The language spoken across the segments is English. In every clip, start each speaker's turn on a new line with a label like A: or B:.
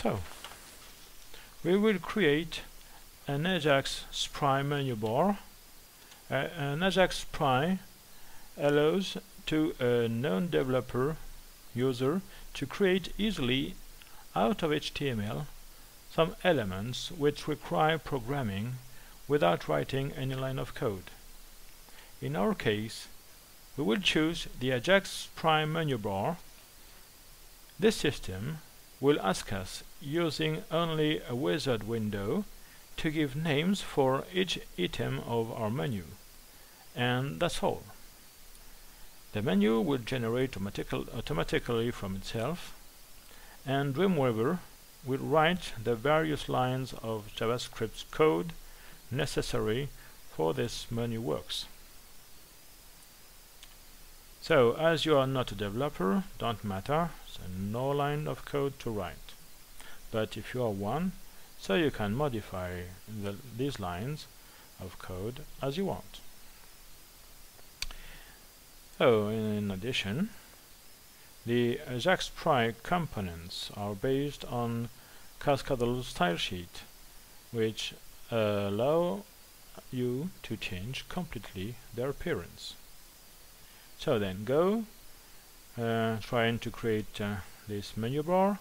A: So we will create an Ajax Spry menu bar. An Ajax Spry allows to a non-developer user to create easily out of HTML some elements which require programming without writing any line of code. In our case, we will choose the Ajax Spry menu bar. This system will ask us, using only a wizard window, to give names for each item of our menu, and that's all. The menu will generate automatically from itself, and Dreamweaver will write the various lines of JavaScript code necessary for this menu works. So, as you are not a developer, don't matter, so no line of code to write. But if you are one, so you can modify these lines of code as you want. So, in addition, the Ajax Spry components are based on cascadal style sheet, which allow you to change completely their appearance. So then go, trying to create this menu bar,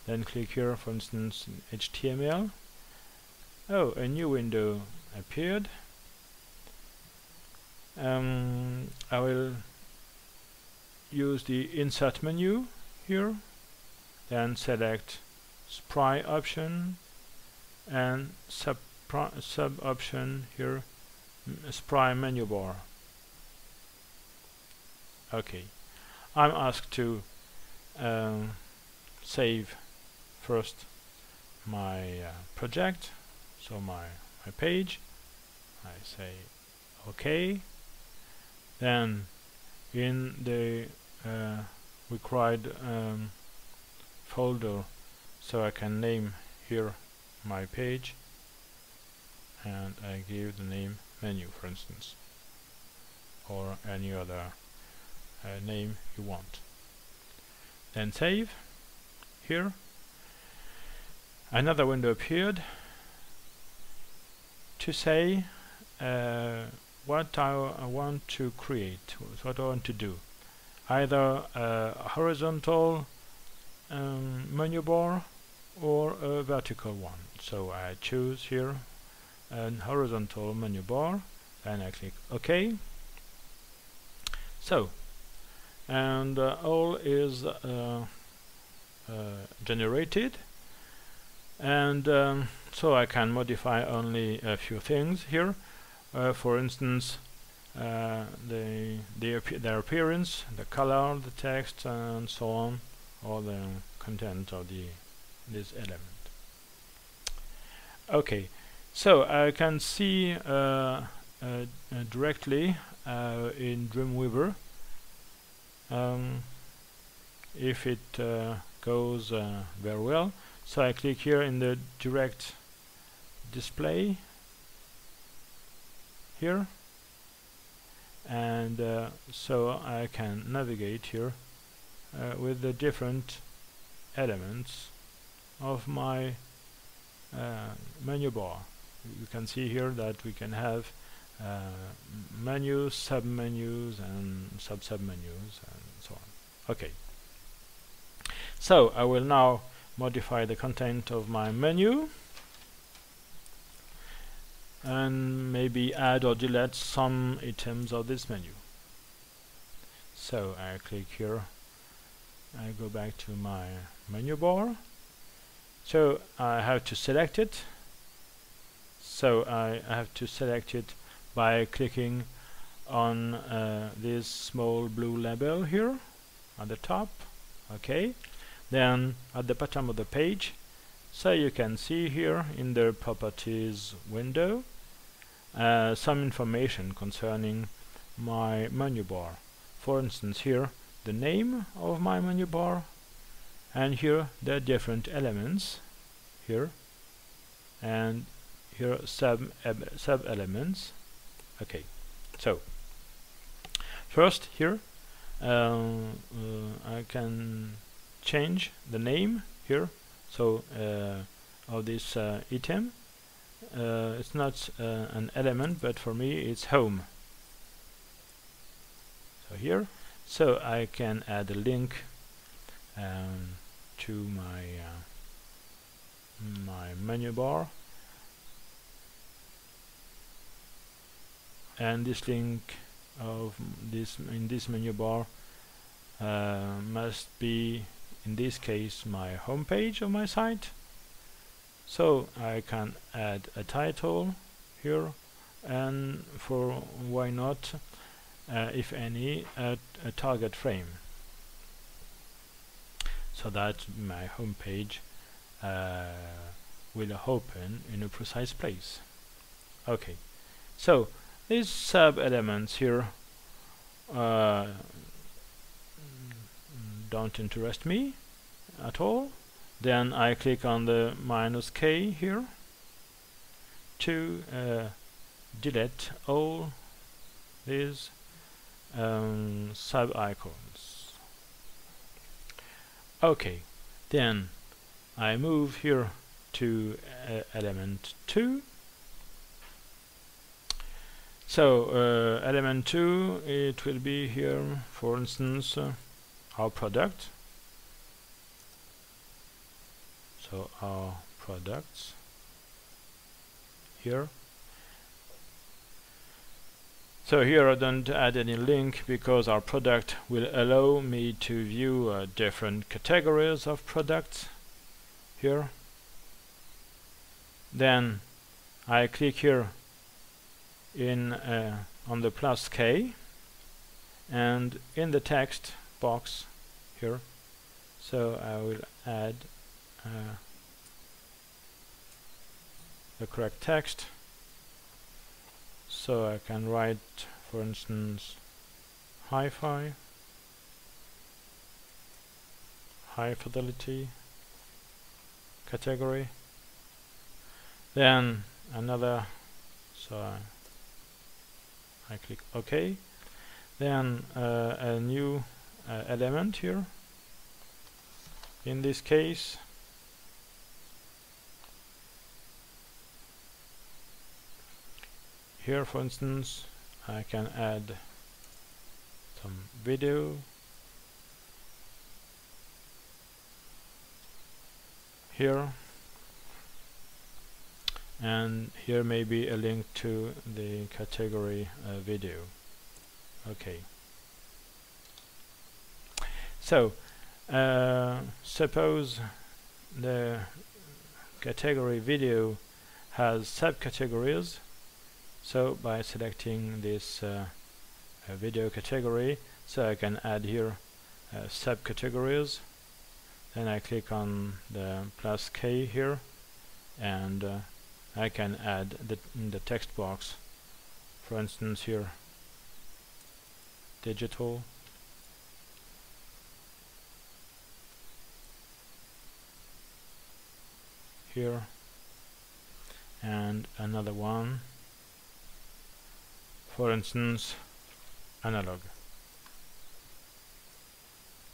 A: then click here, for instance, HTML. Oh, a new window appeared. I will use the insert menu here, then select Spry option and sub option here, Spry menu bar. Okay, I'm asked to save first my project, so my page. I say OK. Then in the required folder, so I can name here my page, and I give the name menu, for instance, or any other name you want. Then save. Here another window appeared to say what I want to create, what I want to do. Either a horizontal menu bar or a vertical one. So I choose here a horizontal menu bar, and I click OK. So, and all is generated, and so I can modify only a few things here. For instance, their appearance, the color, the text, and so on, or the content of this element. Okay, so I can see directly in Dreamweaver if it goes very well. So I click here in the direct display here, and so I can navigate here with the different elements of my menu bar. You can see here that we can have menus, sub-menus, and sub-sub-menus, and so on. Okay. So I will now modify the content of my menu, and maybe add or delete some items of this menu. So I click here, I go back to my menu bar. So I have to select it. So I have to select it by clicking on this small blue label here at the top. Okay. Then at the bottom of the page, so you can see here in the properties window some information concerning my menu bar. For instance, here the name of my menu bar, and here the different elements here, and here sub elements. Okay, so first here I can change the name here, So of this item, it's not an element, but for me it's home. So here, so I can add a link to my menu bar, and this link of this in this menu bar must be, in this case, my home page of my site. So I can add a title here, and for why not, if any, a target frame, so that my home page will open in a precise place. Okay, so these sub elements here don't interest me at all. Then I click on the -K here to delete all these sub icons. Okay, then I move here to element 2. So element 2, it will be here, for instance, our product. So our products here. So here I don't add any link because our product will allow me to view different categories of products here. Then I click here in on the +K, and in the text box here, so I will add the correct text. So I can write, for instance, hi-fi, high fidelity category. Then another, so I click OK. Then a new element here. In this case, here, for instance, I can add some video here, and here may be a link to the category video. Okay. So suppose the category video has subcategories. So by selecting this video category, so I can add here subcategories. Then I click on the +K here, and I can add in the text box, for instance here, digital, here, and another one, for instance, analog.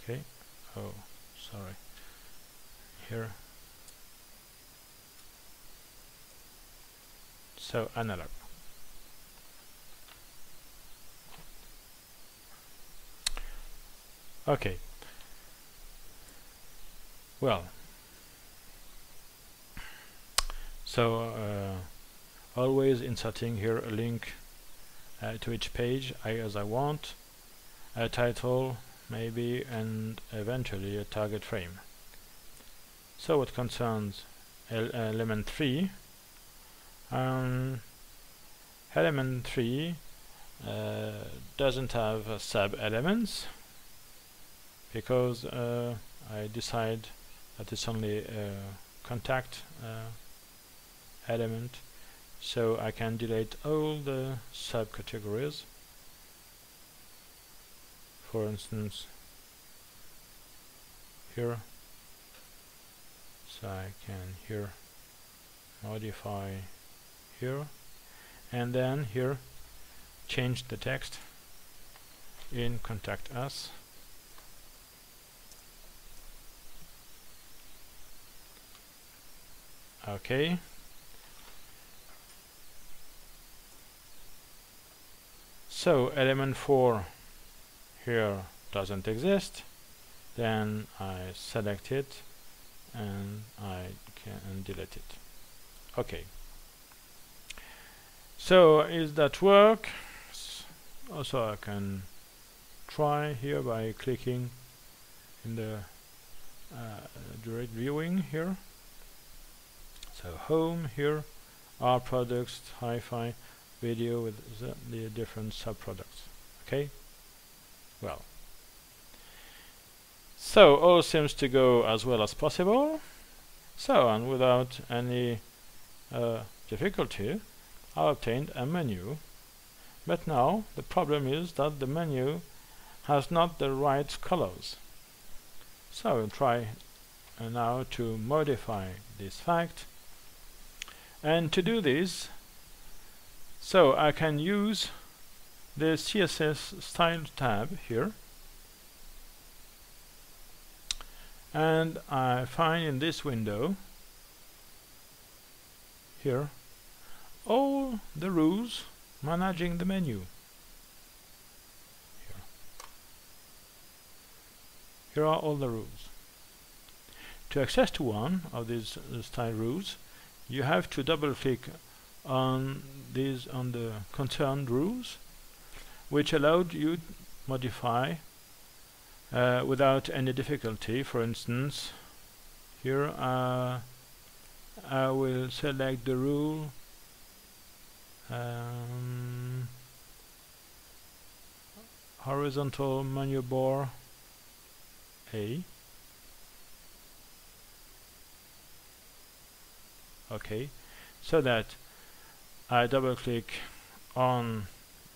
A: Okay, oh, sorry, here, so analog. Okay, well, so always inserting here a link to each page as I want, a title maybe, and eventually a target frame. So what concerns element 3, element 3 doesn't have sub-elements because I decide that it's only a contact element, so I can delete all the subcategories. For instance, here, so I can here modify here, and then here change the text in contact us. Okay. So element 4 here doesn't exist. Then I select it and I can delete it. Okay. So is that work? Also I can try here by clicking in the direct viewing here. So home here, our products, hi-fi, video with the different subproducts. Okay. Well. So all seems to go as well as possible. So, and without any difficulty, I obtained a menu. But now the problem is that the menu has not the right colors. So I'll try now to modify this fact. And to do this, so I can use the CSS style tab here. And I find in this window here all the rules managing the menu. Here are all the rules. To access to one of these style rules, you have to double click on the concerned rules, which allowed you to modify without any difficulty. For instance, here I will select the rule horizontal menu bar A. Okay, so that I double click on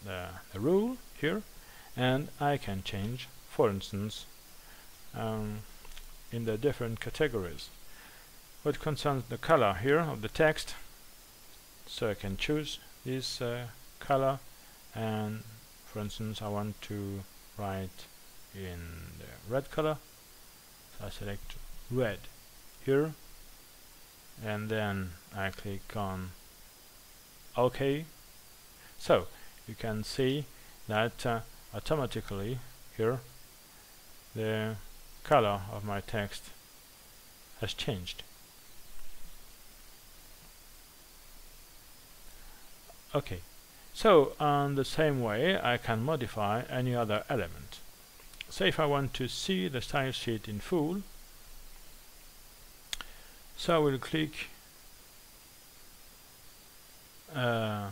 A: the rule here and I can change, for instance, in the different categories. What concerns the color here of the text, so I can choose this color, and for instance I want to write in the red color, so I select red here and then I click on OK. So you can see that automatically here the color of my text has changed. Okay, so on the same way I can modify any other element. So if I want to see the style sheet in full, so I will click I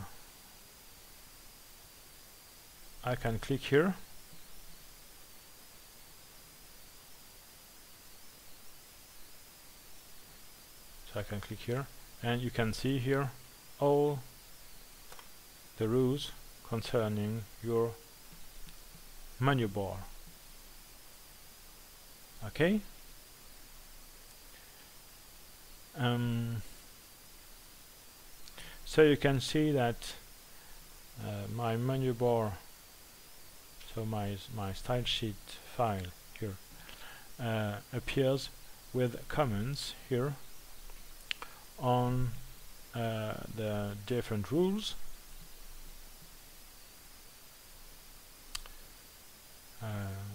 A: can click here and you can see here all the rules concerning your menu bar. Okay. So you can see that my menu bar, so my style sheet file here appears with comments here on the different rules.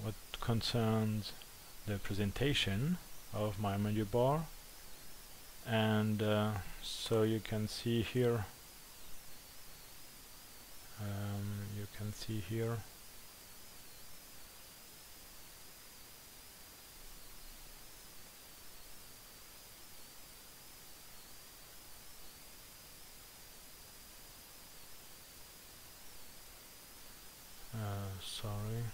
A: What concerns the presentation of my menu bar, and so you can see here sorry,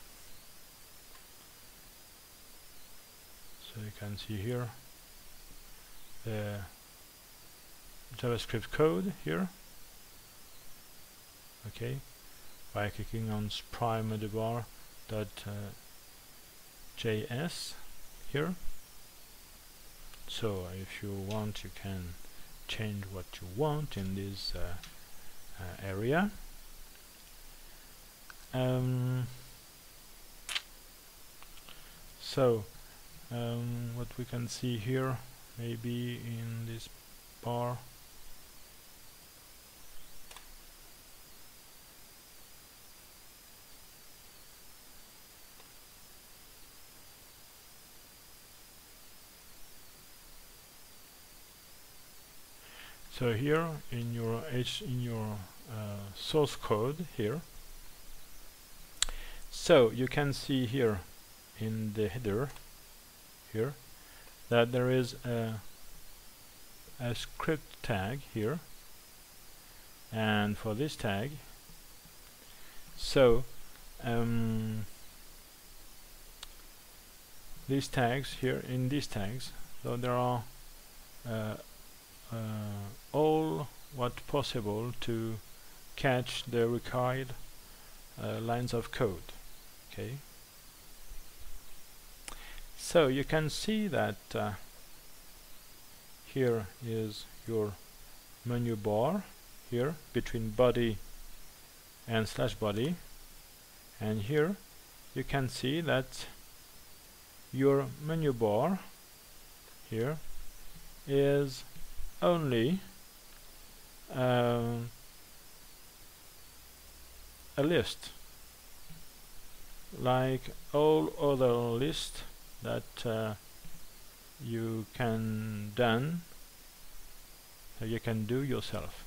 A: so you can see here the JavaScript code here. Okay, by clicking on Spry Menu Bar .js here. So if you want, you can change what you want in this area. So what we can see here, maybe in this bar. So here in your source code here, so you can see here in the header here that there is a script tag here, and for this tag, so these tags here, in these tags, so there are all what possible to catch the required lines of code. Okay, so you can see that here is your menu bar here between body and slash body, and here you can see that your menu bar here is only a list, like all other lists that you can do yourself.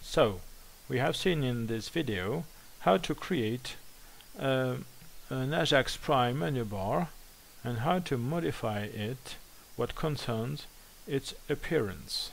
A: So we have seen in this video how to create an Ajax Spry menu bar and how to modify it what concerns its appearance.